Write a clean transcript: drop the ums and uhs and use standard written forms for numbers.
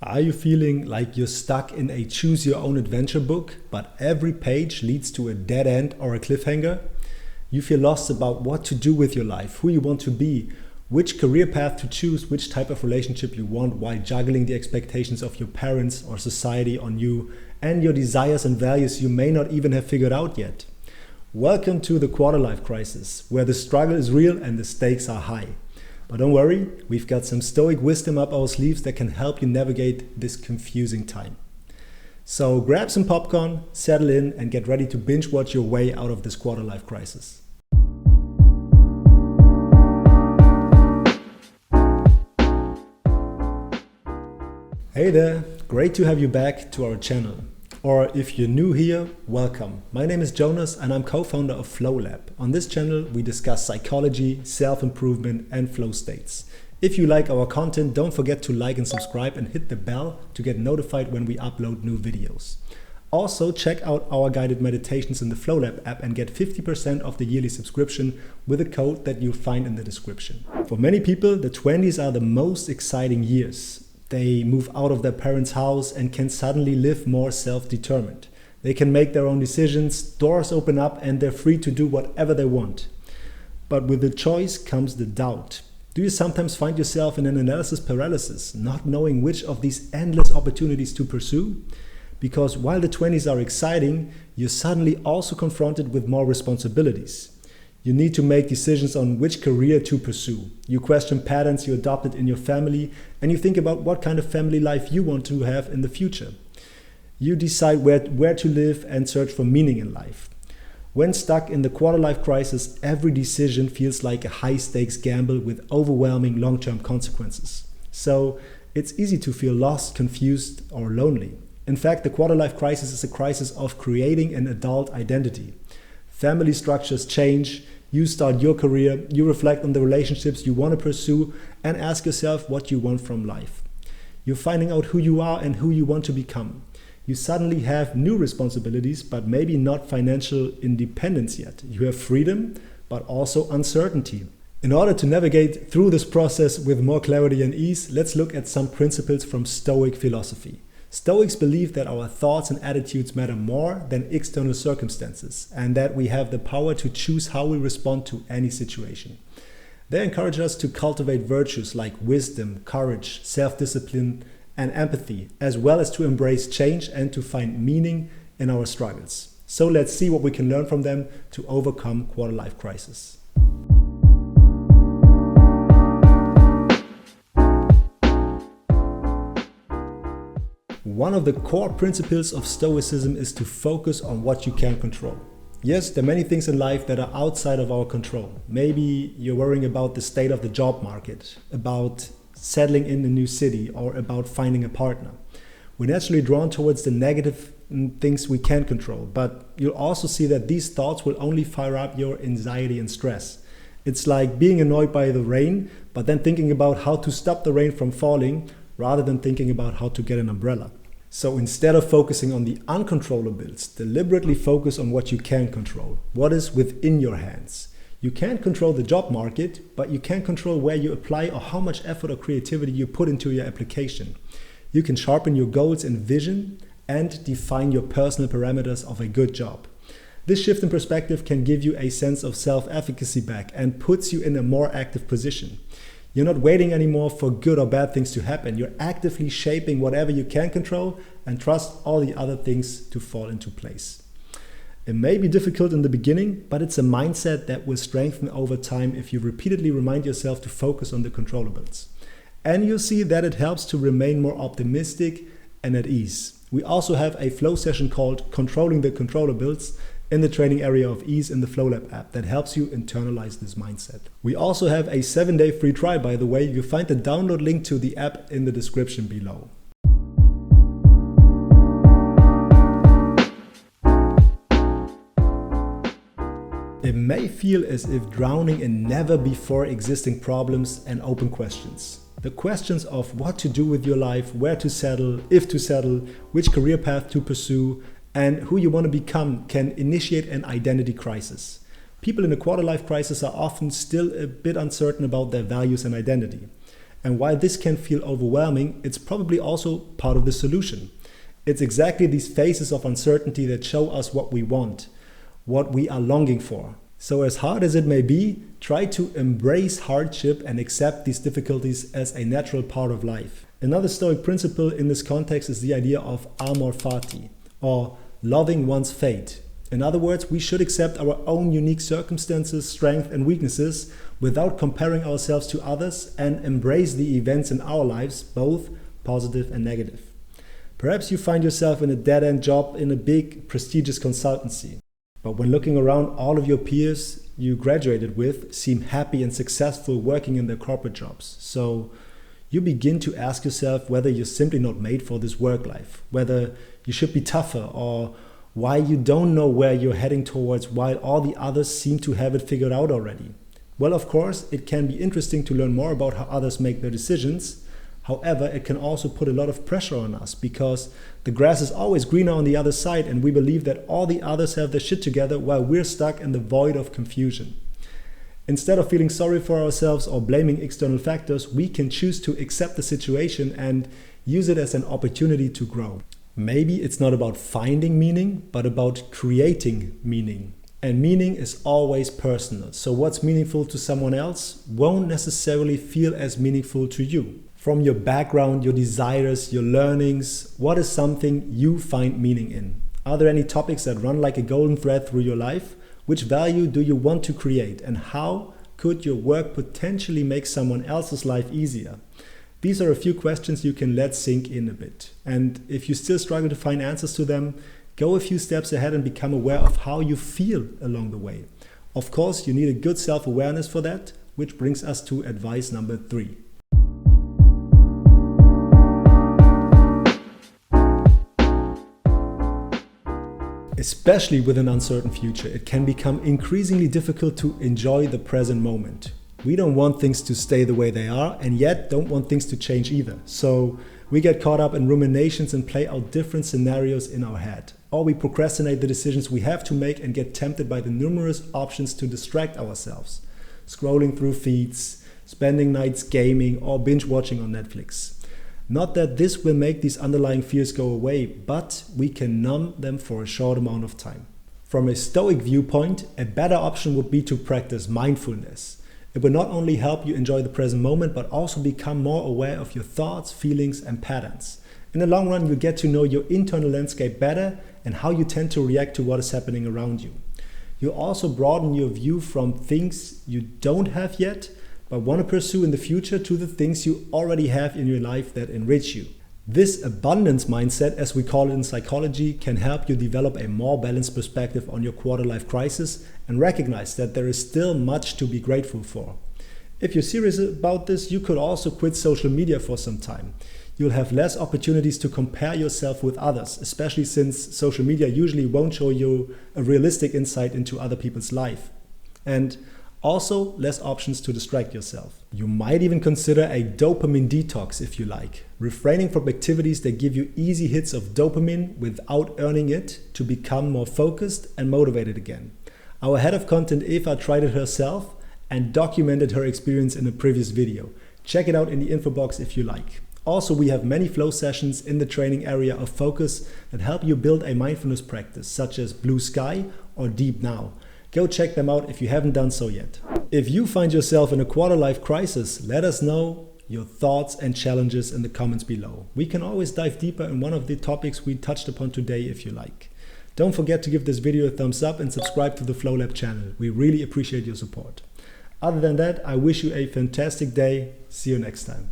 Are you feeling like you're stuck in a choose-your-own-adventure book, but every page leads to a dead end or a cliffhanger? You feel lost about what to do with your life, who you want to be, which career path to choose, which type of relationship you want while juggling the expectations of your parents or society on you and your desires and values you may not even have figured out yet. Welcome to the quarter-life crisis, where the struggle is real and the stakes are high. But don't worry, we've got some stoic wisdom up our sleeves that can help you navigate this confusing time. So grab some popcorn, settle in, and get ready to binge watch your way out of this quarter-life crisis. Hey there, great to have you back to our channel. Or if you're new here, welcome. My name is Jonas and I'm co-founder of FlowLab. On this channel, we discuss psychology, self-improvement and flow states. If you like our content, don't forget to like and subscribe and hit the bell to get notified when we upload new videos. Also, check out our guided meditations in the FlowLab app and get 50% off the yearly subscription with a code that you'll find in the description. For many people, the 20s are the most exciting years. They move out of their parents' house and can suddenly live more self-determined. They can make their own decisions, doors open up, and they're free to do whatever they want. But with the choice comes the doubt. Do you sometimes find yourself in an analysis paralysis, not knowing which of these endless opportunities to pursue? Because while the 20s are exciting, you're suddenly also confronted with more responsibilities. You need to make decisions on which career to pursue. You question patterns you adopted in your family, and you think about what kind of family life you want to have in the future. You decide where to live and search for meaning in life. When stuck in the quarter-life crisis, every decision feels like a high-stakes gamble with overwhelming long-term consequences. So it's easy to feel lost, confused, or lonely. In fact, the quarter-life crisis is a crisis of creating an adult identity. Family structures change, you start your career, you reflect on the relationships you want to pursue and ask yourself what you want from life. You're finding out who you are and who you want to become. You suddenly have new responsibilities, but maybe not financial independence yet. You have freedom, but also uncertainty. In order to navigate through this process with more clarity and ease, let's look at some principles from Stoic philosophy. Stoics believe that our thoughts and attitudes matter more than external circumstances and that we have the power to choose how we respond to any situation. They encourage us to cultivate virtues like wisdom, courage, self-discipline, and empathy, as well as to embrace change and to find meaning in our struggles. So let's see what we can learn from them to overcome quarter-life crisis. One of the core principles of Stoicism is to focus on what you can control. Yes, there are many things in life that are outside of our control. Maybe you're worrying about the state of the job market, about settling in a new city, or about finding a partner. We're naturally drawn towards the negative things we can control, but you'll also see that these thoughts will only fire up your anxiety and stress. It's like being annoyed by the rain, but then thinking about how to stop the rain from falling, rather than thinking about how to get an umbrella. So instead of focusing on the uncontrollables, deliberately focus on what you can control, what is within your hands. You can't control the job market, but you can control where you apply or how much effort or creativity you put into your application. You can sharpen your goals and vision and define your personal parameters of a good job. This shift in perspective can give you a sense of self-efficacy back and puts you in a more active position. You're not waiting anymore for good or bad things to happen. You're actively shaping whatever you can control and trust all the other things to fall into place. It may be difficult in the beginning, but it's a mindset that will strengthen over time if you repeatedly remind yourself to focus on the controllables. And you'll see that it helps to remain more optimistic and at ease. We also have a flow session called Controlling the Controllables in the training area of ease in the FlowLab app that helps you internalize this mindset. We also have a 7-day free trial, by the way. You'll find the download link to the app in the description below. It may feel as if drowning in never before existing problems and open questions. The questions of what to do with your life, where to settle, if to settle, which career path to pursue, and who you want to become can initiate an identity crisis. People in a quarter-life crisis are often still a bit uncertain about their values and identity. And while this can feel overwhelming, it's probably also part of the solution. It's exactly these phases of uncertainty that show us what we want, what we are longing for. So as hard as it may be, try to embrace hardship and accept these difficulties as a natural part of life. Another Stoic principle in this context is the idea of Amor fati, or loving one's fate. In other words, we should accept our own unique circumstances, strengths and weaknesses without comparing ourselves to others, and embrace the events in our lives, both positive and negative. Perhaps you find yourself in a dead-end job in a big, prestigious consultancy. But when looking around, all of your peers you graduated with seem happy and successful working in their corporate jobs. So you begin to ask yourself whether you're simply not made for this work life, whether you should be tougher, or why you don't know where you're heading towards while all the others seem to have it figured out already. Well, of course, it can be interesting to learn more about how others make their decisions. However, it can also put a lot of pressure on us because the grass is always greener on the other side, and we believe that all the others have their shit together while we're stuck in the void of confusion. Instead of feeling sorry for ourselves or blaming external factors, we can choose to accept the situation and use it as an opportunity to grow. Maybe it's not about finding meaning, but about creating meaning. And meaning is always personal. So what's meaningful to someone else won't necessarily feel as meaningful to you. From your background, your desires, your learnings, what is something you find meaning in? Are there any topics that run like a golden thread through your life? Which value do you want to create? And how could your work potentially make someone else's life easier? These are a few questions you can let sink in a bit. And if you still struggle to find answers to them, go a few steps ahead and become aware of how you feel along the way. Of course, you need a good self-awareness for that, which brings us to advice number 3. Especially with an uncertain future, it can become increasingly difficult to enjoy the present moment. We don't want things to stay the way they are, and yet don't want things to change either. So we get caught up in ruminations and play out different scenarios in our head. Or we procrastinate the decisions we have to make and get tempted by the numerous options to distract ourselves. Scrolling through feeds, spending nights gaming, or binge watching on Netflix. Not that this will make these underlying fears go away, but we can numb them for a short amount of time. From a Stoic viewpoint, a better option would be to practice mindfulness. It will not only help you enjoy the present moment, but also become more aware of your thoughts, feelings, and patterns. In the long run, you get to know your internal landscape better and how you tend to react to what is happening around you. You'll also broaden your view from things you don't have yet, but want to pursue in the future, to the things you already have in your life that enrich you. This abundance mindset, as we call it in psychology, can help you develop a more balanced perspective on your quarter-life crisis and recognize that there is still much to be grateful for. If you're serious about this, you could also quit social media for some time. You'll have less opportunities to compare yourself with others, especially since social media usually won't show you a realistic insight into other people's life. And also, less options to distract yourself. You might even consider a dopamine detox if you like, refraining from activities that give you easy hits of dopamine without earning it to become more focused and motivated again. Our head of content, Eva, tried it herself and documented her experience in a previous video. Check it out in the info box if you like. Also, we have many flow sessions in the training area of focus that help you build a mindfulness practice, such as Blue Sky or Deep Now. Go check them out if you haven't done so yet. If you find yourself in a quarter-life crisis, let us know your thoughts and challenges in the comments below. We can always dive deeper in one of the topics we touched upon today if you like. Don't forget to give this video a thumbs up and subscribe to the FlowLab channel. We really appreciate your support. Other than that, I wish you a fantastic day. See you next time.